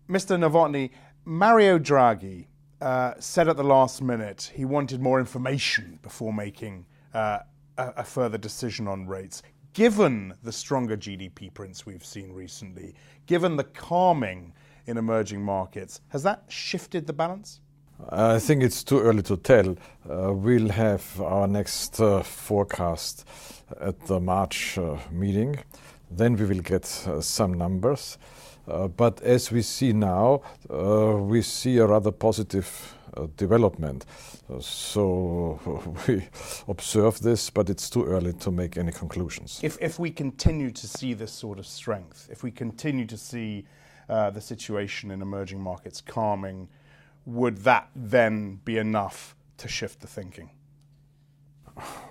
Mr. Nowotny, Mario Draghi said at the last minute he wanted more information before making a further decision on rates. Given the stronger GDP prints we've seen recently, given the calming in emerging markets, has that shifted the balance? I think it's too early to tell. We'll have our next forecast at the March meeting. Then we will get some numbers. But as we see now, we see a rather positive development. So we observe this, but it's too early to make any conclusions. If we continue to see this sort of strength, if we continue to see the situation in emerging markets calming, would that then be enough to shift the thinking?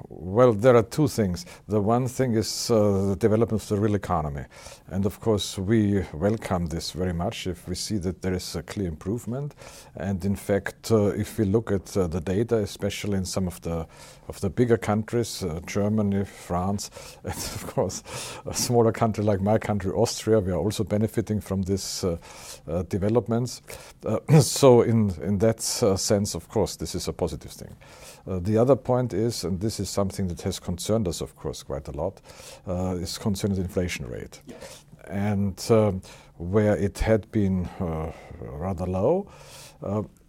Well, there are two things. The one thing is the development of the real economy. And of course, we welcome this very much if we see that there is a clear improvement. And in fact, if we look at the data, especially in some of the bigger countries, Germany, France, and of course, a smaller country like my country, Austria, we are also benefiting from these developments. So in that sense, of course, this is a positive thing. The other point is, and this is something that has concerned us, of course, quite a lot, is concerning the inflation rate. Yes. And where it had been rather low,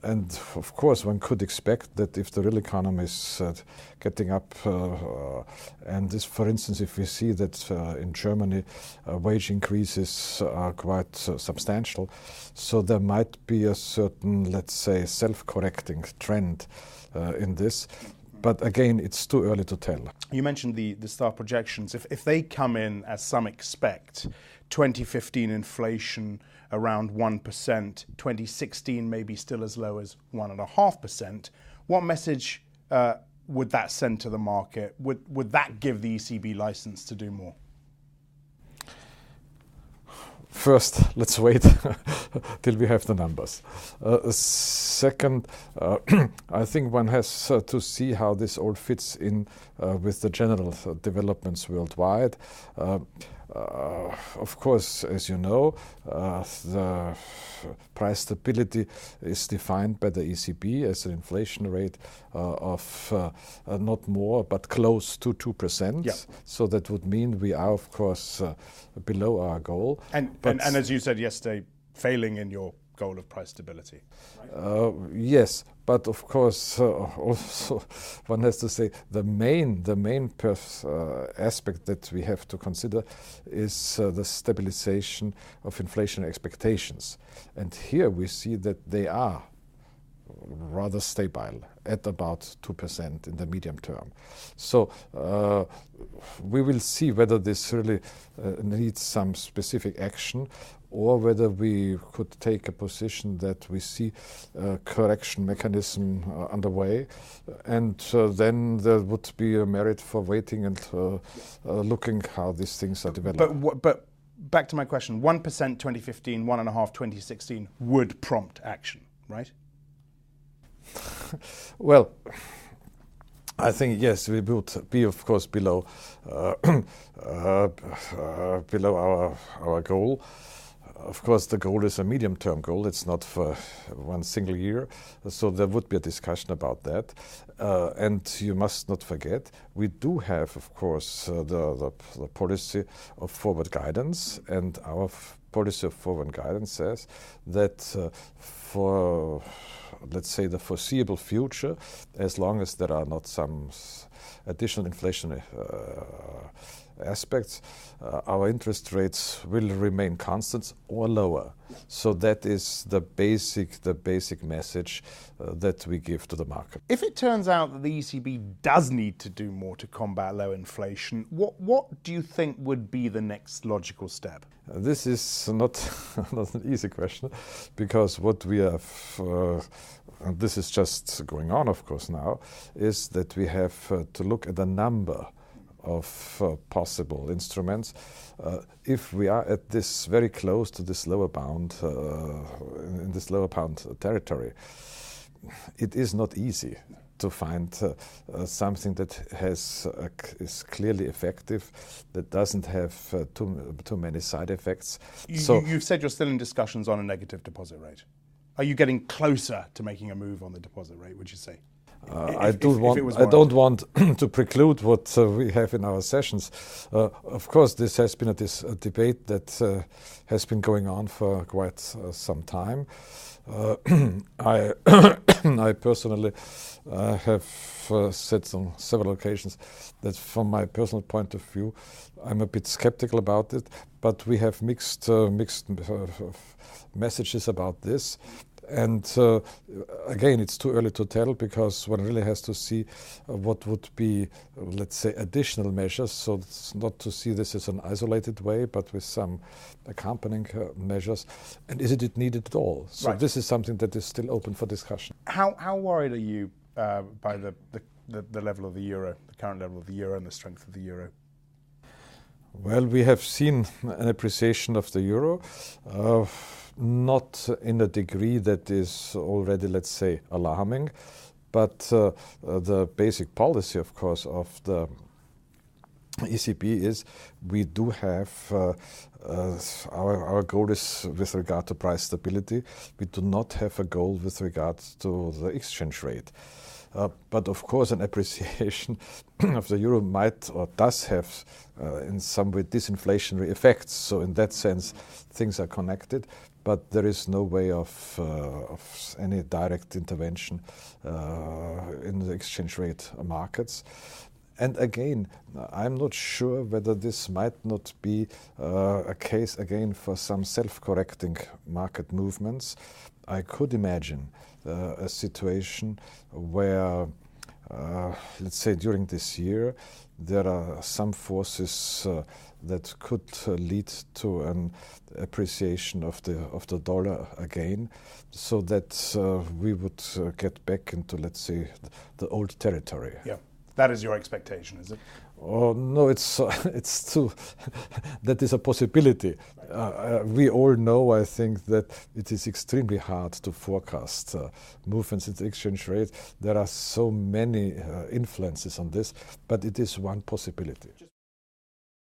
and of course one could expect that if the real economy is getting up, and this, for instance, if we see that in Germany wage increases are quite substantial, so there might be a certain, let's say, self-correcting trend in this. But again, it's too early to tell. You mentioned the staff projections. If they come in, as some expect, 2015 inflation around 1%, 2016 maybe still as low as 1.5%, what message would that send to the market? Would that give the ECB license to do more? First, let's wait till we have the numbers. Second, I think one has to see how this all fits in with the general developments worldwide. Of course, as you know, the price stability is defined by the ECB as an inflation rate of not more but close to 2%. Yeah. So that would mean we are, of course, below our goal. And as you said yesterday, failing in your goal of price stability. Right? Yes, but of course also one has to say the main aspect that we have to consider is the stabilization of inflation expectations. And here we see that they are rather stable at about 2% in the medium term. So we will see whether this really needs some specific action, or whether we could take a position that we see a correction mechanism underway, and then there would be a merit for waiting and looking how these things are developing. But back to my question, 1% 2015, 1.5% 2016 would prompt action, right? Well, I think yes, we would be, of course, below our goal. Of course, the goal is a medium-term goal. It's not for one single year. So there would be a discussion about that. And you must not forget, we do have, of course, the policy of forward guidance. And our policy of forward guidance says that for, let's say, the foreseeable future, as long as there are not some additional inflationary aspects, our interest rates will remain constant or lower. So that is the basic message that we give to the market. If it turns out that the ECB does need to do more to combat low inflation, what do you think would be the next logical step? This is not an easy question, because what we have, and this is just going on, of course, now, is that we have to look at the number of possible instruments. If we are at this very close to this lower bound, in this lower bound territory, it is not easy to find something that is clearly effective, that doesn't have too many side effects. You've said you're still in discussions on a negative deposit rate. Are you getting closer to making a move on the deposit rate, would you say? I don't want to preclude what we have in our sessions. Of course, this has been a debate that has been going on for quite some time. I personally have said on several occasions that from my personal point of view, I'm a bit skeptical about it, but we have mixed messages about this. And again, it's too early to tell, because one really has to see what would be, let's say, additional measures. So it's not to see this as an isolated way, but with some accompanying measures. And is it needed at all? So this is something that is still open for discussion. How worried are you by the level of the euro, the current level of the euro, and the strength of the euro? Well, we have seen an appreciation of the euro. Not in a degree that is already, let's say, alarming, but the basic policy, of course, of the ECB is we do have our goal is with regard to price stability. We do not have a goal with regard to the exchange rate. But of course, an appreciation of the euro might or does have in some way disinflationary effects. So in that sense, things are connected, but there is no way of any direct intervention in the exchange rate markets. And again, I'm not sure whether this might not be a case again for some self-correcting market movements. I could imagine a situation where, let's say during this year, there are some forces that could lead to an appreciation of the dollar again, so that we would get back into, let's say, the old territory. Yeah. That is your expectation, is it? Oh no, it's too. That is a possibility. We all know, I think, that it is extremely hard to forecast movements in the exchange rate. There are so many influences on this, but it is one possibility.